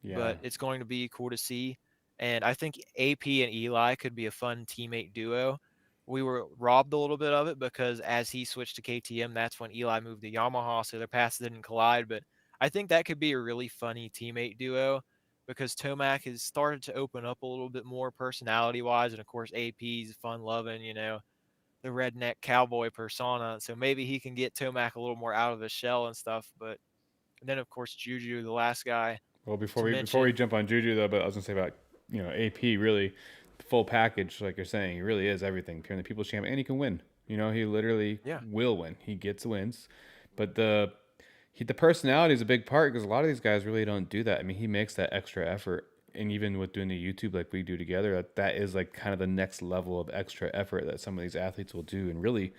Yeah. but it's going to be cool to see. And I think AP and Eli could be a fun teammate duo. We were robbed a little bit of it because as he switched to KTM, that's when Eli moved to Yamaha, so their paths didn't collide. But I think that could be a really funny teammate duo because Tomac has started to open up a little bit more personality wise. And of course, AP's fun loving, the redneck cowboy persona. So maybe he can get Tomac a little more out of his shell and stuff. But and then, of course, Juju, the last guy Well, to before we mention. jump on Juju though, but I was gonna say about AP really full package, like you're saying, he really is everything. Turn the people's champion, and he can win. You know, he literally Yeah. will win. He gets wins, but the personality is a big part because a lot of these guys really don't do that. I mean, he makes that extra effort, and even with doing the YouTube like we do together, that is like kind of the next level of extra effort that some of these athletes will do, and really,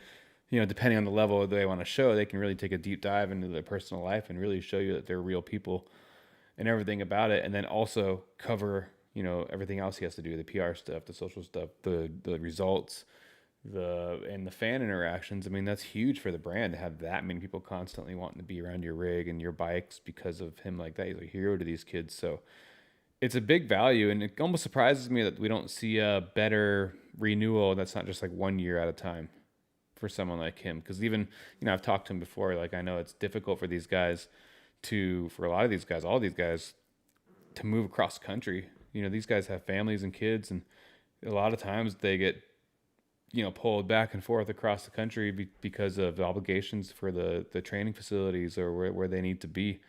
you know, depending on the level they want to show, they can really take a deep dive into their personal life and really show you that they're real people and everything about it, and then also cover, you know, everything else he has to do, the PR stuff, the social stuff, the results, the fan interactions. I mean, that's huge for the brand to have that many people constantly wanting to be around your rig and your bikes because of him like that. He's a hero to these kids. So it's a big value, and it almost surprises me that we don't see a better renewal that's not just like 1 year at a time for someone like him. Because even, you know, I've talked to him before, like I know it's difficult for these guys for a lot of these guys, all these guys, to move across country. You know, these guys have families and kids, and a lot of times they get, you know, pulled back and forth across the country because of obligations for the training facilities or where they need to be.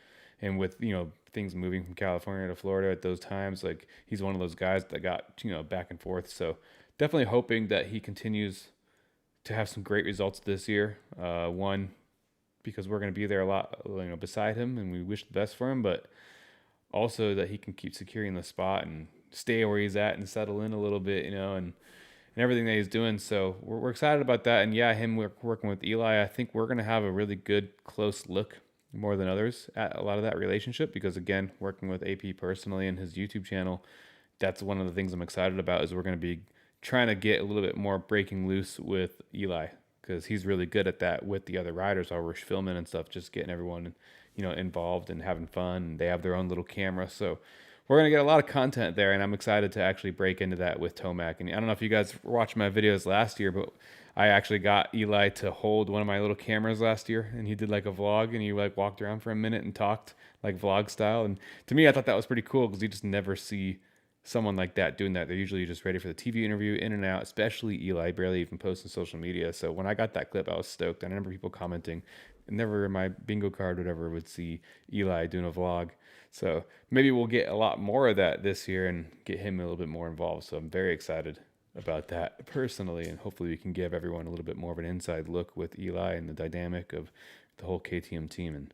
And with, you know, things moving from California to Florida at those times, like he's one of those guys that got, you know, back and forth. So definitely hoping that he continues to have some great results this year. One, because we're going to be there a lot, you know, beside him, and we wish the best for him, but also that he can keep securing the spot and stay where he's at and settle in a little bit, you know, and everything that he's doing. So we're excited about that. And yeah, him working with Eli, I think we're going to have a really good close look more than others at a lot of that relationship because, again, working with AP personally and his YouTube channel, that's one of the things I'm excited about is we're going to be trying to get a little bit more breaking loose with Eli because he's really good at that with the other riders while we're filming and stuff, just getting everyone, you know, involved and having fun. And they have their own little camera. So we're going to get a lot of content there, and I'm excited to actually break into that with Tomac. And I don't know if you guys watched my videos last year, but I actually got Eli to hold one of my little cameras last year, and he did like a vlog, and he like walked around for a minute and talked like vlog style. And to me, I thought that was pretty cool because you just never see someone like that doing that. They're usually just ready for the TV interview, in and out, especially Eli, barely even posting social media. So when I got that clip, I was stoked. I remember people commenting, never in my bingo card, whatever, would see Eli doing a vlog. So maybe we'll get a lot more of that this year and get him a little bit more involved. So I'm very excited about that personally, and hopefully we can give everyone a little bit more of an inside look with Eli and the dynamic of the whole KTM team and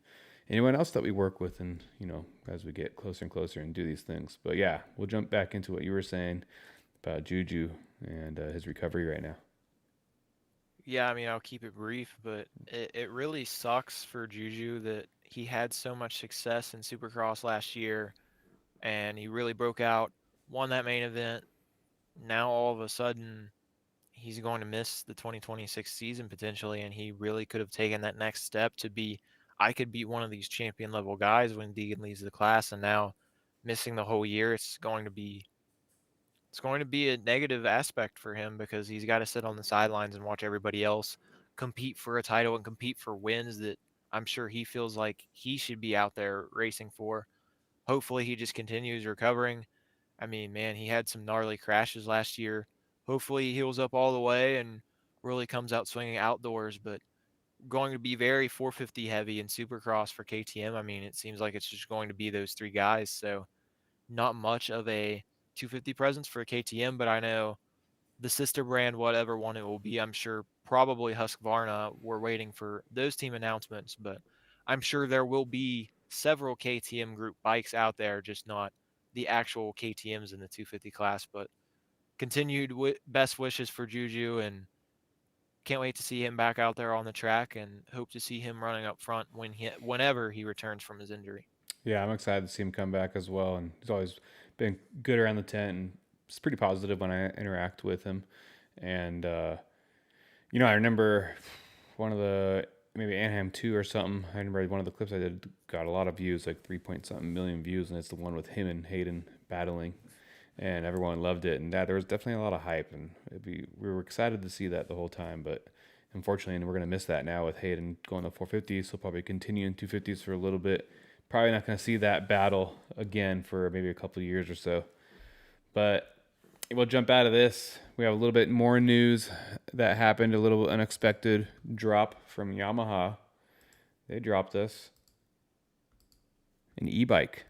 anyone else that we work with, and you know, as we get closer and closer and do these things. But yeah, we'll jump back into what you were saying about Juju and his recovery right now. Yeah, I mean, I'll keep it brief, but it really sucks for Juju that he had so much success in Supercross last year and he really broke out, won that main event. Now all of a sudden he's going to miss the 2026 season potentially, and he really could have taken that next step to be, I could beat one of these champion level guys when Deegan leaves the class, and now missing the whole year, it's going to be a negative aspect for him because he's got to sit on the sidelines and watch everybody else compete for a title and compete for wins that I'm sure he feels like he should be out there racing for. Hopefully he just continues recovering. I mean, man, he had some gnarly crashes last year. Hopefully he heals up all the way and really comes out swinging outdoors, but going to be very 450 heavy in Supercross for KTM. I mean, it seems like it's just going to be those three guys. So not much of a 250 presence for KTM, but I know the sister brand, whatever one it will be, I'm sure probably Husqvarna. We're waiting for those team announcements, but I'm sure there will be several KTM group bikes out there, just not the actual KTMs in the 250 class. But continued best wishes for Juju, and can't wait to see him back out there on the track, and hope to see him running up front whenever he returns from his injury. Yeah, I'm excited to see him come back as well. And he's always been good around the tent, and it's pretty positive when I interact with him. And you know, I remember one of the maybe Anaheim 2 or something. I remember one of the clips I did got a lot of views, like 3 point something million views, and it's the one with him and Hayden battling, and everyone loved it. And that there was definitely a lot of hype, and we were excited to see that the whole time. But unfortunately, we're gonna miss that now with Hayden going to 450s. He'll probably continue in 250s for a little bit. Probably not gonna see that battle again for maybe a couple of years or so. But we'll jump out of this. We have a little bit more news that happened, a little unexpected drop from Yamaha. They dropped us an e-bike.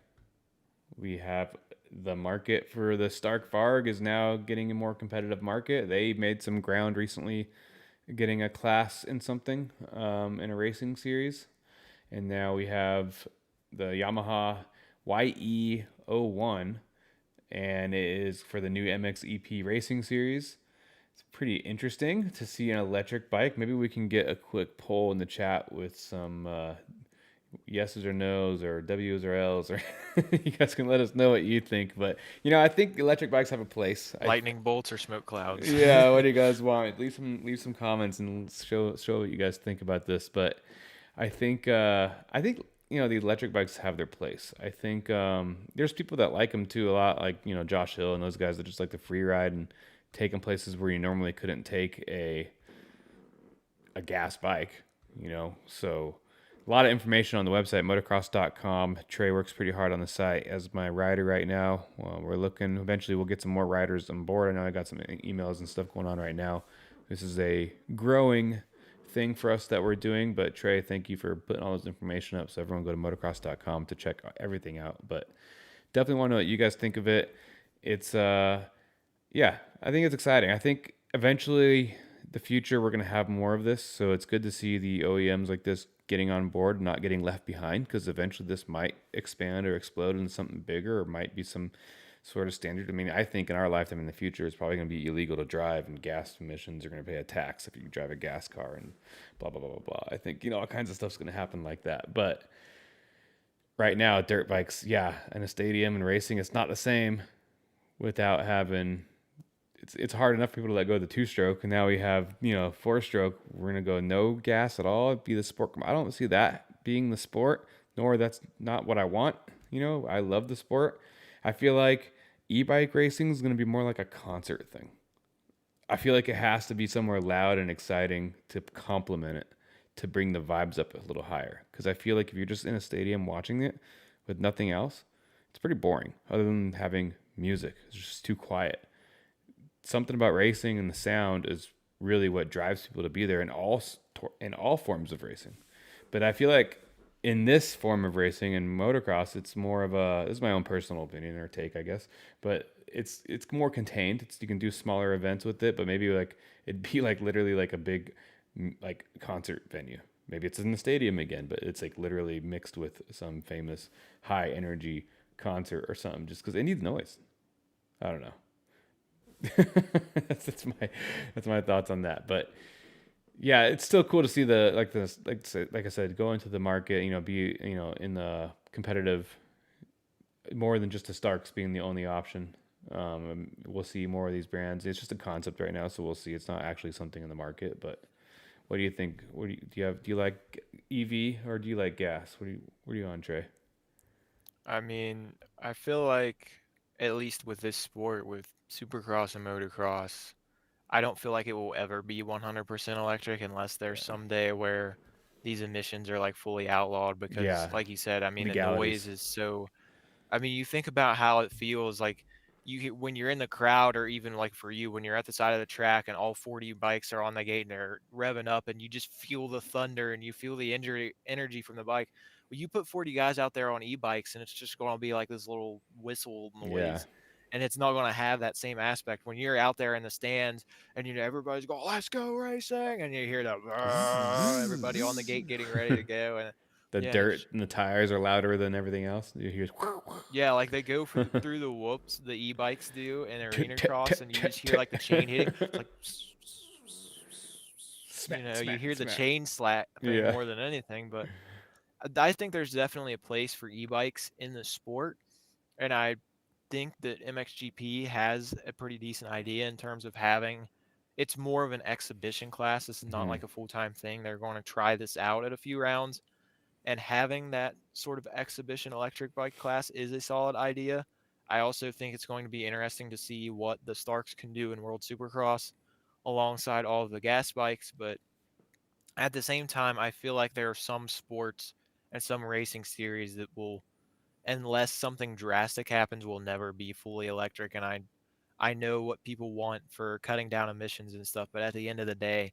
We have the market for the Stark Varg is now getting a more competitive market. They made some ground recently getting a class in something in a racing series. And now we have the Yamaha YE01, and it is for the new MXEP racing series. It's pretty interesting to see an electric bike. Maybe we can get a quick poll in the chat with some yeses or nos or W's or L's, or you guys can let us know what you think. But I think electric bikes have a place. Lightning bolts or smoke clouds. Yeah, what do you guys want? Leave some comments and show what you guys think about this. But I think the electric bikes have their place. I think there's people that like them too a lot, like Josh Hill and those guys that just like the free ride and take them places where you normally couldn't take a gas bike. So a lot of information on the website motocross.com. Trey works pretty hard on the site as my rider right now. We're looking, eventually we'll get some more riders on board. I know I got some emails and stuff going on right now. This is a growing thing for us that we're doing, but Trey, thank you for putting all this information up, so everyone go to motocross.com to check everything out. But definitely want to know what you guys think of it. It's yeah, I think it's exciting. I think eventually the future we're going to have more of this, so it's good to see the OEMs like this getting on board, not getting left behind, because eventually this might expand or explode into something bigger, or might be some sort of standard. I mean, I think in our lifetime in the future, it's probably going to be illegal to drive, and gas emissions are going to pay a tax if you drive a gas car, and blah blah blah blah blah. I think all kinds of stuff's going to happen like that. But right now, dirt bikes, yeah, in a stadium and racing, it's not the same without having. It's hard enough for people to let go of the two stroke, and now we have four stroke. We're gonna go no gas at all. Be the sport. I don't see that being the sport, nor that's not what I want. I love the sport. I feel like e-bike racing is gonna be more like a concert thing. I feel like it has to be somewhere loud and exciting to complement it, to bring the vibes up a little higher. Because I feel like if you're just in a stadium watching it with nothing else, it's pretty boring. Other than having music, it's just too quiet. Something about racing and the sound is really what drives people to be there in all forms of racing. But I feel like in this form of racing and motocross, it's more of a, this is my own personal opinion or take, I guess, but it's more contained. You can do smaller events with it, but maybe like it'd be like literally like a big like concert venue. Maybe it's in the stadium again, but it's like literally mixed with some famous high energy concert or something, just because it needs noise. I don't know. that's my thoughts on that. But yeah, it's still cool to see the like I said, go into the market. Be in the competitive more than just the Starks being the only option. We'll see more of these brands. It's just a concept right now, so we'll see. It's not actually something in the market. But what do you think? What do you like EV or do you like gas? What are you on, Trey? I mean, I feel like at least with this sport, with supercross and motocross, I don't feel like it will ever be 100% electric unless there's Yeah. some day where these emissions are like fully outlawed because Yeah. like you said, I mean the noise Legalities. is so I mean, you think about how it feels like when you're in the crowd, or even like for you when you're at the side of the track and all 40 bikes are on the gate and they're revving up, and you just feel the thunder and you feel the energy from the bike. Well, you put 40 guys out there on e-bikes and it's just going to be like this little whistle Yeah. noise. And it's not going to have that same aspect when you're out there in the stands and everybody's going, "Let's go racing," and you hear that everybody on the gate getting ready to go, and The yeah, dirt and the tires are louder than everything else. You hear yeah, like they go through the whoops, the e-bikes do in tut, arena tut, cross, tut, and you tut, just hear tut. like the chain hitting. It's like, Smack, you smack, hear the smack. chain slapping Yeah. more than anything. But I think there's definitely a place for e-bikes in the sport, and I think that MXGP has a pretty decent idea in terms of having. It's more of an exhibition class. This is not Hmm. like a full-time thing. They're going to try this out at a few rounds, and having that sort of exhibition electric bike class is a solid idea. I also think it's going to be interesting to see what the Starks can do in World Supercross alongside all of the gas bikes. But at the same time, I feel like there are some sports and some racing series that will, unless something drastic happens, will never be fully electric. And I know what people want for cutting down emissions and stuff, but at the end of the day,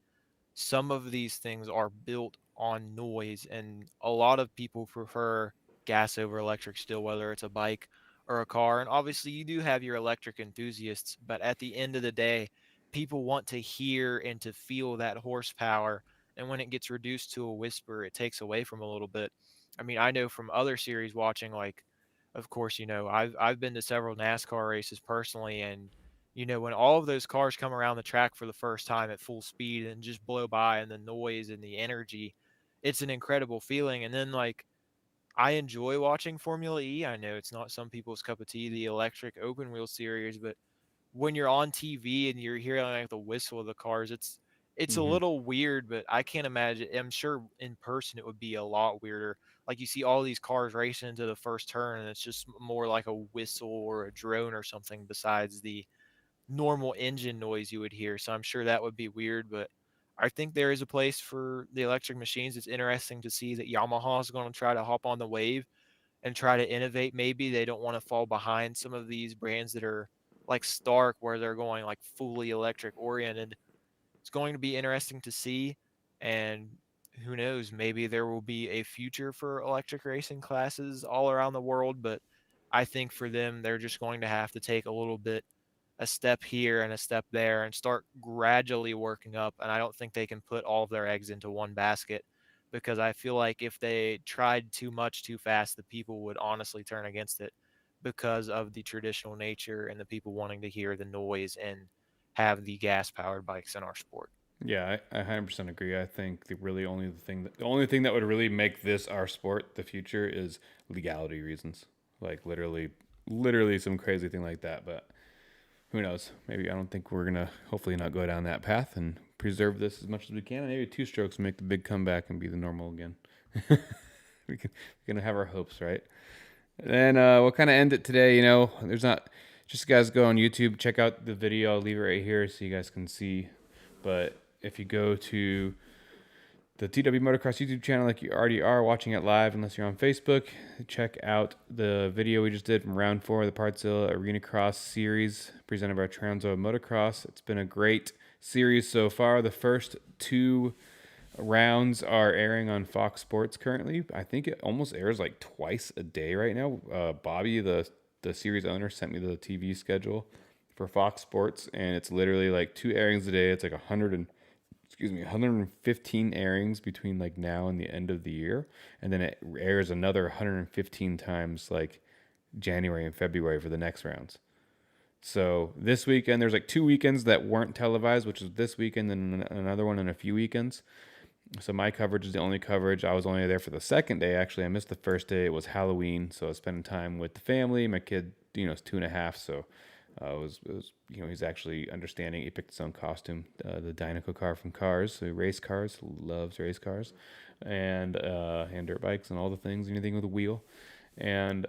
some of these things are built on noise, and a lot of people prefer gas over electric still, whether it's a bike or a car. And obviously, you do have your electric enthusiasts, but at the end of the day, people want to hear and to feel that horsepower. And when it gets reduced to a whisper, it takes away from a little bit. I mean, I know from other series watching, like, of course, I've been to several NASCAR races personally, and when all of those cars come around the track for the first time at full speed and just blow by, and the noise and the energy, it's an incredible feeling. And then, like, I enjoy watching Formula E. I know it's not some people's cup of tea, the electric open wheel series, but when you're on TV and you're hearing like the whistle of the cars, it's a Hmm. little weird, but I can't imagine. I'm sure in person it would be a lot weirder. Like, you see all these cars racing into the first turn, and it's just more like a whistle or a drone or something besides the normal engine noise you would hear. So I'm sure that would be weird, but I think there is a place for the electric machines. It's interesting to see that Yamaha is going to try to hop on the wave and try to innovate. Maybe they don't want to fall behind some of these brands that are like Stark, where they're going like fully electric oriented. It's going to be interesting to see. And who knows, maybe there will be a future for electric racing classes all around the world. But I think for them, they're just going to have to take a step here and a step there and start gradually working up. And I don't think they can put all of their eggs into one basket, because I feel like if they tried too much too fast, the people would honestly turn against it because of the traditional nature and the people wanting to hear the noise and have the gas powered bikes in our sport. Yeah, I 100% agree. I think the only thing that would really make this our sport, the future, is legality reasons. Like literally some crazy thing like that. But who knows? Maybe I don't think we're gonna hopefully not go down that path and preserve this as much as we can. And maybe two strokes make the big comeback and be the normal again. We're gonna have our hopes, right? And we'll kind of end it today. There's not just guys go on YouTube, check out the video. I'll leave it right here so you guys can see. But if you go to the TW Motocross YouTube channel, like you already are watching it live, unless you're on Facebook, check out the video we just did from round 4 of the Partzilla Arena Cross series presented by Transworld Motocross. It's been a great series so far. The first 2 rounds are airing on Fox Sports currently. I think it almost airs like twice a day right now. Bobby, the series owner, sent me the TV schedule for Fox Sports, and it's literally like 2 airings a day. It's like 115 airings between like now and the end of the year, and then it airs another 115 times like January and February for the next rounds. So this weekend, there's like 2 weekends that weren't televised, which is this weekend and another one in a few weekends. So my coverage is the only coverage. I was only there for the second day. Actually, I missed the first day. It was Halloween, so I was spending time with the family. My kid, is 2.5, so it was he's actually understanding. He picked his own costume, the Dynaco car from Cars. So he race cars, loves race cars, and dirt bikes and all the things, anything with a wheel. And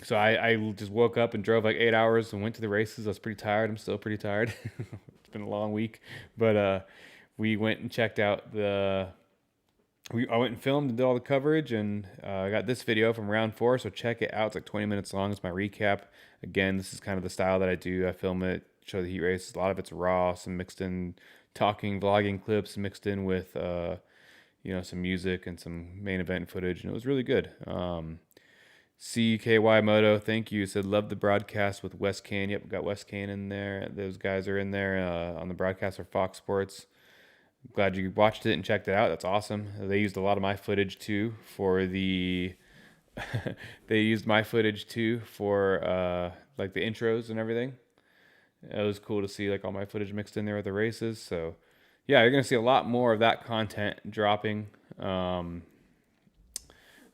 so I just woke up and drove like 8 hours and went to the races. I was pretty tired. I'm still pretty tired. It's been a long week, but we went and checked out I went and filmed and did all the coverage, and I got this video from round 4, so check it out. It's like 20 minutes long. It's my recap. Again, this is kind of the style that I do. I film it, show the heat races. A lot of it's raw, some mixed in talking, vlogging clips mixed in with, some music and some main event footage, and it was really good. CKY Moto, thank you. Said, love the broadcast with Wes Kane. Yep, we got Wes Kane in there. Those guys are in there on the broadcast for Fox Sports. Glad you watched it and checked it out. That's awesome. They used a lot of my footage too for the. They used my footage too for like the intros and everything. It was cool to see like all my footage mixed in there with the races. So yeah, you're gonna see a lot more of that content dropping.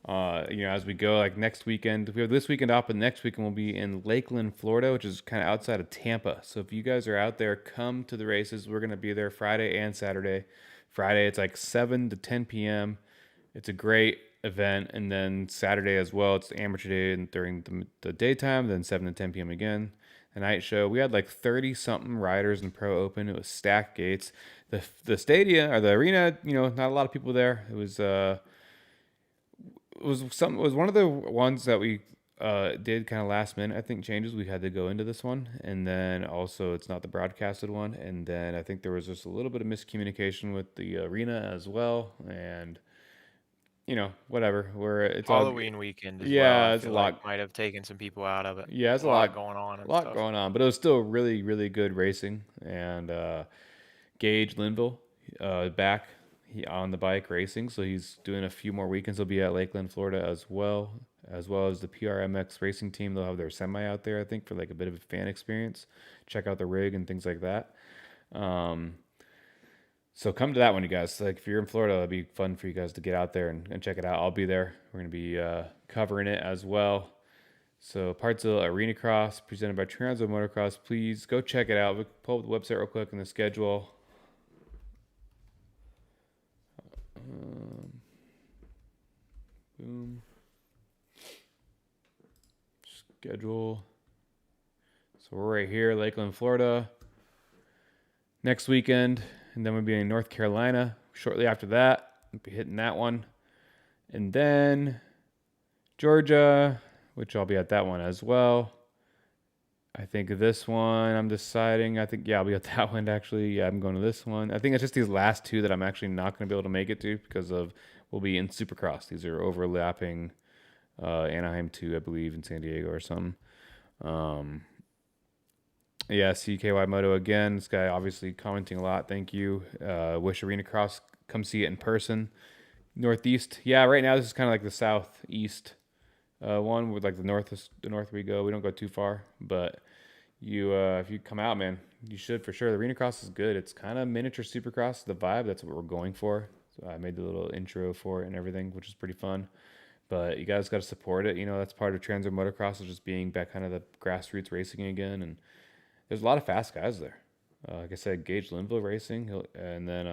As we go, like next weekend, we have this weekend up, and next weekend we'll be in Lakeland, Florida, which is kind of outside of Tampa. So if you guys are out there, come to the races. We're going to be there Friday and Saturday. Friday, it's like 7 to 10 p.m. It's a great event. And then Saturday as well, it's the amateur day and during the daytime, then 7 to 10 p.m. again. The night show, we had like 30-something riders in Pro Open. It was stacked gates. The stadium, or the arena, not a lot of people there. It was one of the ones that we did kind of last minute. I think changes we had to go into this one, and then also it's not the broadcasted one, and then I think there was just a little bit of miscommunication with the arena as well, and whatever. Where it's all, Halloween weekend as well, I yeah, it's a feel like lot. might have taken some people out of it. Yeah, it's A lot going on a and lot stuff. going on, but it was still really, really good racing. And Gage Linville, back on the bike racing, so he's doing a few more weekends. He'll be at Lakeland, Florida, as well as the PRMX racing team. They'll have their semi out there, I think, for like a bit of a fan experience. Check out the rig and things like that. Um, so come to that one, you guys. Like if you're in Florida, it'll be fun for you guys to get out there and check it out. I'll be there. We're gonna be covering it as well. So Partzilla Arena Cross presented by Transworld Motocross. Please go check it out. We'll pull up the website real quick and the schedule. Um, boom. Schedule. So we're right here, Lakeland, Florida. Next weekend, and then we'll be in North Carolina shortly after that. We'll be hitting that one. And then Georgia, which I'll be at that one as well. I think this one, I'm deciding. I think, yeah, I'll be at that one actually. Yeah, I'm going to this one. I think it's just these last two that I'm actually not going to be able to make it to because of we'll be in Supercross. These are overlapping Anaheim 2, I believe, in San Diego or something. Um, yeah, CKY Moto again. This guy obviously commenting a lot. Thank you. Wish Arena Cross, come see it in person. Northeast. Yeah, right now this is kind of like the southeast one with like the north we go. We don't go too far, but you if you come out, man, you should for sure. The Arena Cross is good. It's kind of miniature Supercross, the vibe. That's what we're going for. So I made the little intro for it and everything, which is pretty fun. But you guys got to support it. That's part of Transworld Motocross is just being back kind of the grassroots racing again. And there's a lot of fast guys there. Like I said, Gage Linville Racing, and then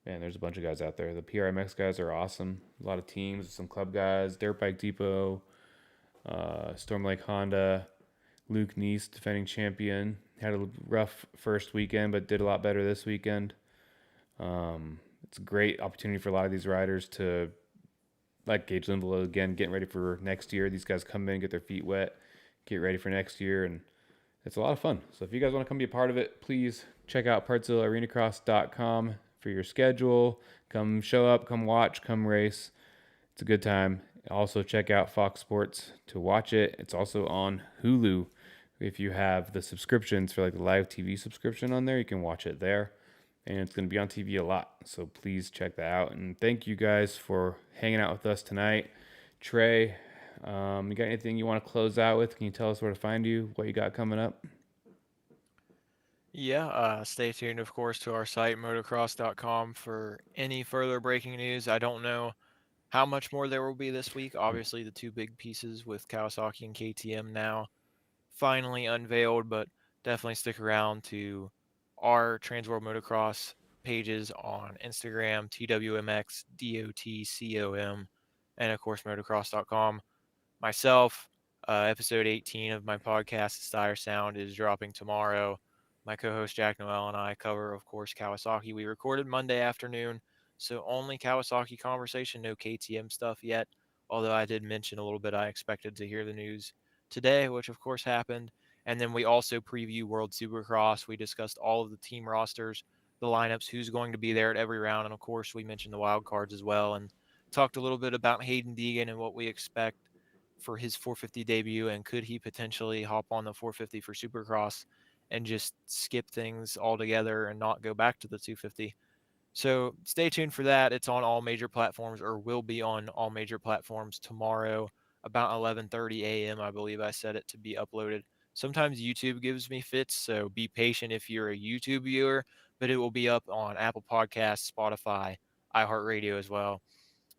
man, there's a bunch of guys out there. The PRMX guys are awesome. A lot of teams, some club guys, Dirt Bike Depot, Storm Lake Honda, Luke Neese, defending champion, had a rough first weekend, but did a lot better this weekend. It's a great opportunity for a lot of these riders to, like Gage Linville again, getting ready for next year. These guys come in, get their feet wet, get ready for next year, and it's a lot of fun. So if you guys want to come be a part of it, please check out PartzillaArenaCross.com for your schedule. Come show up, come watch, come race. It's a good time. Also check out Fox Sports to watch it. It's also on Hulu. If you have the subscriptions for like the live TV subscription on there, you can watch it there. And it's going to be on TV a lot. So please check that out. And thank you guys for hanging out with us tonight. Trey, you got anything you want to close out with? Can you tell us where to find you, what you got coming up? Yeah, stay tuned, of course, to our site, motocross.com, for any further breaking news. I don't know how much more there will be this week. Obviously, the two big pieces with Kawasaki and KTM now finally unveiled, but definitely stick around to our Transworld Motocross pages on Instagram, TWMX, DOTCOM, and of course, motocross.com. Myself, episode 18 of my podcast, Steyr Sound, is dropping tomorrow. My co host Jack Noel and I cover, of course, Kawasaki. We recorded Monday afternoon, so only Kawasaki conversation, no KTM stuff yet. Although I did mention a little bit, I expected to hear the news today, which of course happened. And then we also preview World Supercross. We discussed all of the team rosters, the lineups, who's going to be there at every round. And of course, we mentioned the wild cards as well and talked a little bit about Hayden Deegan and what we expect for his 450 debut, and could he potentially hop on the 450 for Supercross and just skip things altogether and not go back to the 250. So stay tuned for that. It's on all major platforms, or will be on all major platforms tomorrow about 11:30 a.m. I believe I set it to be uploaded. Sometimes YouTube gives me fits, so be patient if you're a YouTube viewer, but it will be up on Apple Podcasts, Spotify, iHeartRadio as well.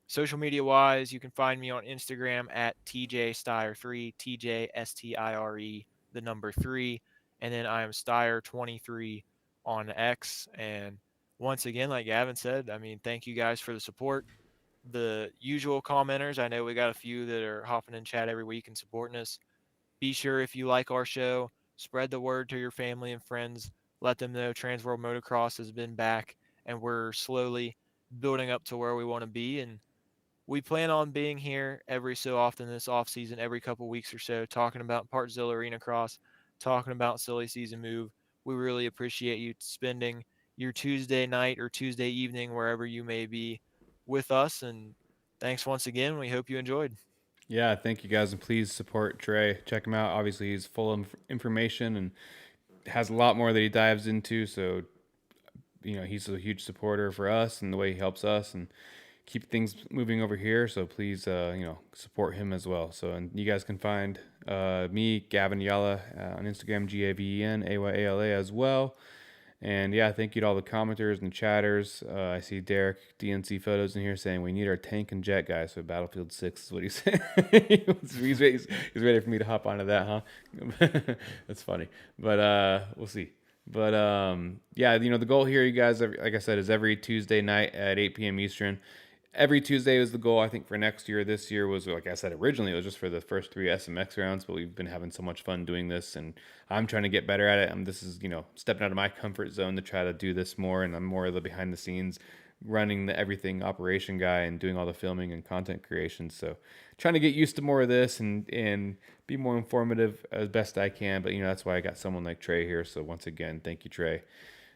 Social media wise, you can find me on Instagram at TJStire3, TJSTIRE, the number 3. And then I am Steyr23 on X. And once again, like Gavin said, I mean, thank you guys for the support. The usual commenters, I know we got a few that are hopping in chat every week and supporting us. Be sure, if you like our show, spread the word to your family and friends. Let them know Transworld Motocross has been back and we're slowly building up to where we want to be. And we plan on being here every so often this off season, every couple weeks or so, talking about Partzilla Arena Cross, talking about Silly Season Move. We really appreciate you spending your Tuesday night or Tuesday evening, wherever you may be, with us. And thanks once again. We hope you enjoyed. Yeah, thank you guys, and please support Trey. Check him out. Obviously, he's full of information and has a lot more that he dives into. So, he's a huge supporter for us and the way he helps us and keep things moving over here. So please, support him as well. So, and you guys can find me, Gavin Yala, on Instagram, GavenAyala as well. And yeah, thank you to all the commenters and chatters. I see Derek DNC photos in here saying we need our tank and jet guys. So Battlefield 6 is what he's saying. He's ready for me to hop onto that, huh? That's funny. But we'll see. But yeah, the goal here, you guys, like I said, is every Tuesday night at 8 p.m. Eastern. Every Tuesday was the goal, I think, for next year. This year was, like I said, originally it was just for the first 3 SMX rounds, but we've been having so much fun doing this, and I'm trying to get better at it. This is, stepping out of my comfort zone to try to do this more, and I'm more of the behind the scenes, running the everything operation guy and doing all the filming and content creation. So trying to get used to more of this and be more informative as best I can. But, that's why I got someone like Trey here. So once again, thank you, Trey.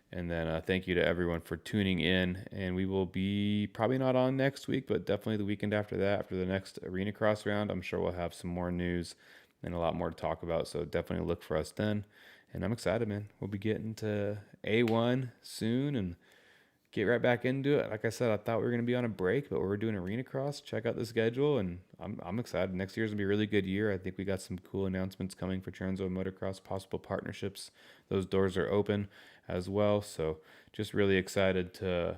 And then thank you to everyone for tuning in. And we will be probably not on next week, but definitely the weekend after that, after the next Arena Cross round. I'm sure we'll have some more news and a lot more to talk about. So definitely look for us then. And I'm excited, man. We'll be getting to A1 soon and get right back into it. Like I said, I thought we were going to be on a break, but we're doing Arena Cross. Check out the schedule, and I'm excited. Next year's going to be a really good year. I think we got some cool announcements coming for Transworld Motocross, possible partnerships. Those doors are open as well. So just really excited to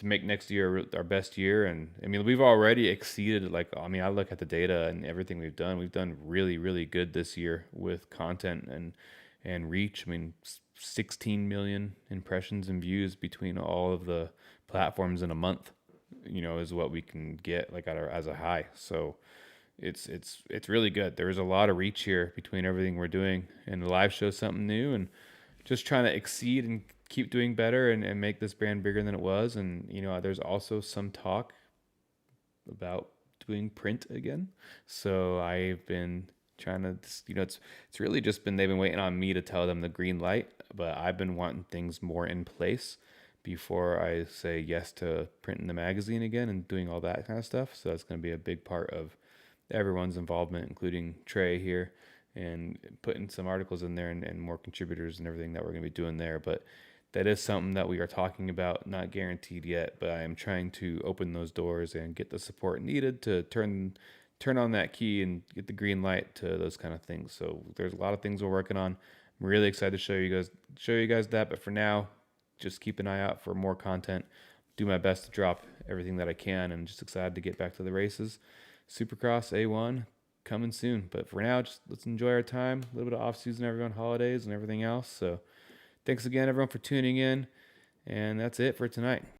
make next year our best year. And I mean, we've already exceeded, I look at the data and everything we've done. We've done really, really good this year with content and reach. 16 million impressions and views between all of the platforms in a month, is what we can get as a high. So it's really good. There's a lot of reach here between everything we're doing, and the live show something new, and just trying to exceed and keep doing better and make this brand bigger than it was. And there's also some talk about doing print again. So I've been trying to, it's really just been, they've been waiting on me to tell them the green light, but I've been wanting things more in place before I say yes to printing the magazine again and doing all that kind of stuff. So that's going to be a big part of everyone's involvement, including Trey here, and putting some articles in there and more contributors and everything that we're going to be doing there. But that is something that we are talking about, not guaranteed yet, but I am trying to open those doors and get the support needed to turn on that key and get the green light to those kind of things. So there's a lot of things we're working on. I'm really excited to show you guys that, but for now, just keep an eye out for more content. Do my best to drop everything that I can, and just excited to get back to the races. Supercross A1 coming soon, but for now, just let's enjoy our time. A little bit of off season, everyone, holidays and everything else. So thanks again, everyone, for tuning in, and that's it for tonight.